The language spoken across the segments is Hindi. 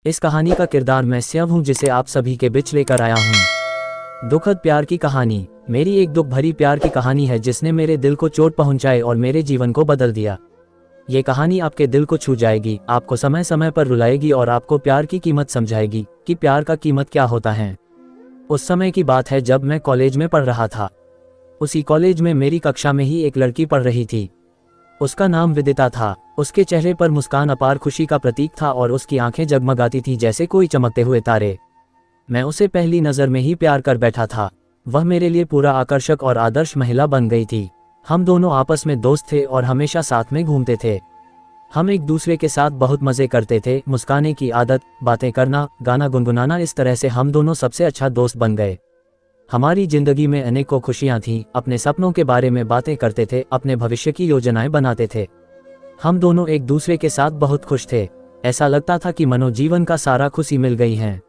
इस कहानी का किरदार मैं स्वयं हूँ, जिसे आप सभी के बीच लेकर आया हूँ। दुखद प्यार की कहानी मेरी एक दुख भरी प्यार की कहानी है, जिसने मेरे दिल को चोट पहुंचाई और मेरे जीवन को बदल दिया। ये कहानी आपके दिल को छू जाएगी, आपको समय समय पर रुलाएगी और आपको प्यार की कीमत समझाएगी कि प्यार का कीमत क्या होता है। उस समय की बात है जब मैं कॉलेज में पढ़ रहा था। उसी कॉलेज में मेरी कक्षा में ही एक लड़की पढ़ रही थी। उसका नाम विदिता था। उसके चेहरे पर मुस्कान अपार खुशी का प्रतीक था और उसकी आंखें जगमगाती थी जैसे कोई चमकते हुए तारे। मैं उसे पहली नज़र में ही प्यार कर बैठा था। वह मेरे लिए पूरा आकर्षक और आदर्श महिला बन गई थी। हम दोनों आपस में दोस्त थे और हमेशा साथ में घूमते थे। हम एक दूसरे के साथ बहुत मज़े करते थे। मुस्काने की आदत, बातें करना, गाना गुनगुनाना, इस तरह से हम दोनों सबसे अच्छा दोस्त बन गए। हमारी जिंदगी में अनेकों खुशियां थीं। अपने सपनों के बारे में बातें करते थे, अपने भविष्य की योजनाएं बनाते थे। हम दोनों एक दूसरे के साथ बहुत खुश थे। ऐसा लगता था कि मानो जीवन का सारा खुशी मिल गई है।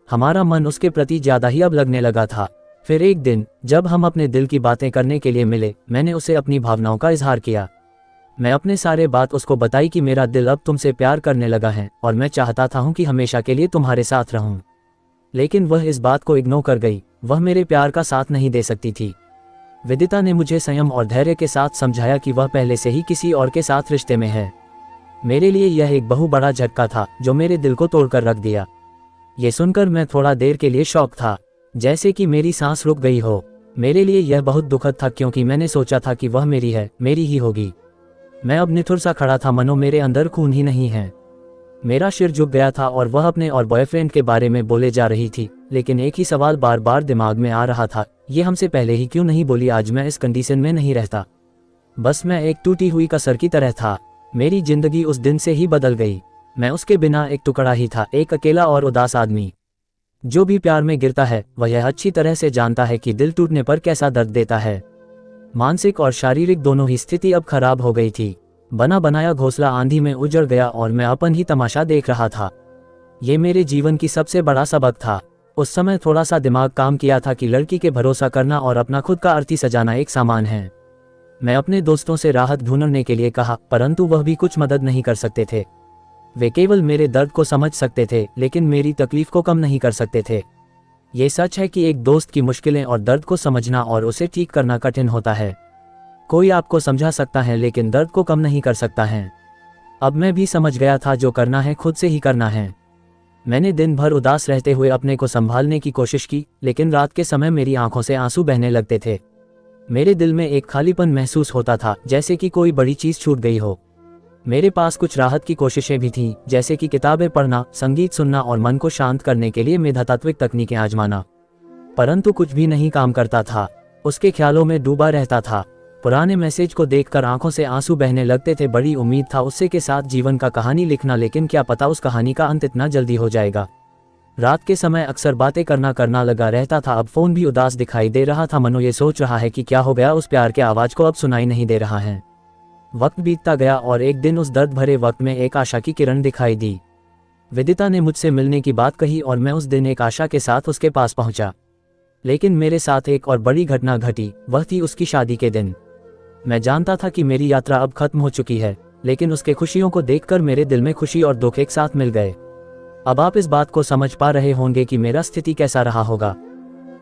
हमारा मन उसके प्रति ज्यादा ही अब लगने लगा था। फिर एक दिन जब हम अपने दिल की बातें करने के लिए मिले, मैंने उसे अपनी भावनाओं का इजहार किया। मैं अपने सारे बात उसको बताई कि मेरा दिल अब तुमसे प्यार करने लगा है और मैं चाहता था कि हमेशा के लिए तुम्हारे साथ रहूं। लेकिन वह इस बात को इग्नोर कर गई। वह मेरे प्यार का साथ नहीं दे सकती थी। विदिता ने मुझे संयम और धैर्य के साथ समझाया कि वह पहले से ही किसी और के साथ रिश्ते में है। मेरे लिए यह एक बहुत बड़ा झटका था जो मेरे दिल को तोड़कर रख दिया। ये सुनकर मैं थोड़ा देर के लिए शॉक था, जैसे कि मेरी सांस रुक गई हो। मेरे लिए यह बहुत दुखद था क्योंकि मैंने सोचा था कि वह मेरी है, मेरी ही होगी। मैं अब निठुर सा खड़ा था, मनो मेरे अंदर खून ही नहीं है। मेरा सिर झुक गया था और वह अपने और बॉयफ्रेंड के बारे में बोले जा रही थी। लेकिन एक ही सवाल बार बार दिमाग में आ रहा था, ये हमसे पहले ही क्यों नहीं बोली? आज मैं इस कंडीशन में नहीं रहता। बस मैं एक टूटी हुई कसर की तरह था। मेरी जिंदगी उस दिन से ही बदल गई। मैं उसके बिना एक टुकड़ा ही था, एक अकेला और उदास आदमी। जो भी प्यार में गिरता है वह यह अच्छी तरह से जानता है कि दिल टूटने पर कैसा दर्द देता है। मानसिक और शारीरिक दोनों ही स्थिति अब खराब हो गई थी। बना बनाया घोंसला आंधी में उजड़ गया और मैं अपन ही तमाशा देख रहा था। ये मेरे जीवन की सबसे बड़ा सबक था। उस समय थोड़ा सा दिमाग काम किया था कि लड़की के भरोसा करना और अपना खुद का अर्थी सजाना एक सामान है। मैं अपने दोस्तों से राहत ढूंढने के लिए कहा, परंतु वह भी कुछ मदद नहीं कर सकते थे। वे केवल मेरे दर्द को समझ सकते थे, लेकिन मेरी तकलीफ को कम नहीं कर सकते थे। ये सच है कि एक दोस्त की मुश्किलें और दर्द को समझना और उसे ठीक करना कठिन होता है। कोई आपको समझा सकता है लेकिन दर्द को कम नहीं कर सकता है। अब मैं भी समझ गया था, जो करना है खुद से ही करना है। मैंने दिन भर उदास रहते हुए अपने को संभालने की कोशिश की, लेकिन रात के समय मेरी आंखों से आंसू बहने लगते थे। मेरे दिल में एक खालीपन महसूस होता था, जैसे कि कोई बड़ी चीज छूट गई हो। मेरे पास कुछ राहत की कोशिशें भी थीं, जैसे कि किताबें पढ़ना, संगीत सुनना और मन को शांत करने के लिए मेधातात्विक तकनीकें आजमाना। परंतु कुछ भी नहीं काम करता था। उसके ख्यालों में डूबा रहता था। पुराने मैसेज को देखकर आंखों से आंसू बहने लगते थे। बड़ी उम्मीद था उससे के साथ जीवन का कहानी लिखना, लेकिन क्या पता उस कहानी का अंत इतना जल्दी हो जाएगा। रात के समय अक्सर बातें करना लगा रहता था। अब फोन भी उदास दिखाई दे रहा था, मनो ये सोच रहा है कि क्या हो गया, उस प्यार के आवाज को अब सुनाई नहीं दे रहा है। वक्त बीतता गया और एक दिन उस दर्द भरे वक्त में एक आशा की किरण दिखाई दी। विदिता ने मुझसे मिलने की बात कही और मैं उस दिन एक आशा के साथ उसके पास पहुंचा। लेकिन मेरे साथ एक और बड़ी घटना घटी। वह थी उसकी शादी के दिन। मैं जानता था कि मेरी यात्रा अब खत्म हो चुकी है, लेकिन उसके खुशियों को देखकर मेरे दिल में खुशी और दुख एक साथ मिल गए। अब आप इस बात को समझ पा रहे होंगे कि मेरा स्थिति कैसा रहा होगा।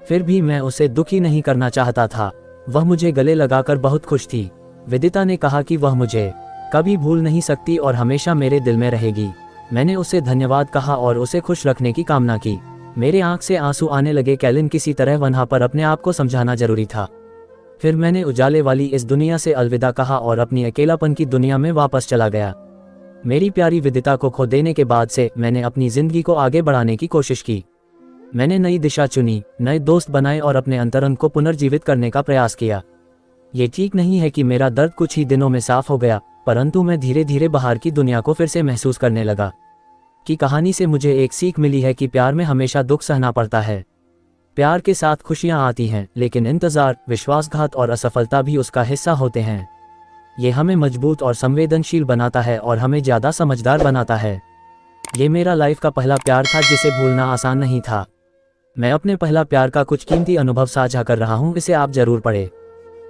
फिर भी मैं उसे दुखी नहीं करना चाहता था। वह मुझे गले लगाकर बहुत खुश थी। विदिता ने कहा कि वह मुझे कभी भूल नहीं सकती और हमेशा मेरे दिल में रहेगी। मैंने उसे धन्यवाद कहा और उसे खुश रखने की कामना की। मेरे आंख से आंसू आने लगे। कैलिन, किसी तरह वहां पर अपने आप को समझाना जरूरी था। फिर मैंने उजाले वाली इस दुनिया से अलविदा कहा और अपनी अकेलापन की दुनिया में वापस चला गया। मेरी प्यारी विदिता को खो देने के बाद से मैंने अपनी जिंदगी को आगे बढ़ाने की कोशिश की। मैंने नई दिशा चुनी, नए दोस्त बनाए और अपने अंतरंग को पुनर्जीवित करने का प्रयास किया। ये ठीक नहीं है कि मेरा दर्द कुछ ही दिनों में साफ हो गया, परंतु मैं धीरे धीरे बाहर की दुनिया को फिर से महसूस करने लगा। कि कहानी से मुझे एक सीख मिली है कि प्यार में हमेशा दुख सहना पड़ता है। प्यार के साथ खुशियां आती हैं, लेकिन इंतजार, विश्वासघात और असफलता भी उसका हिस्सा होते हैं। ये हमें मजबूत और संवेदनशील बनाता है और हमें ज्यादा समझदार बनाता है। ये मेरा लाइफ का पहला प्यार था जिसे भूलना आसान नहीं था। मैं अपने पहला प्यार का कुछ कीमती अनुभव साझा कर रहा हूँ, इसे आप जरूर पढ़ें।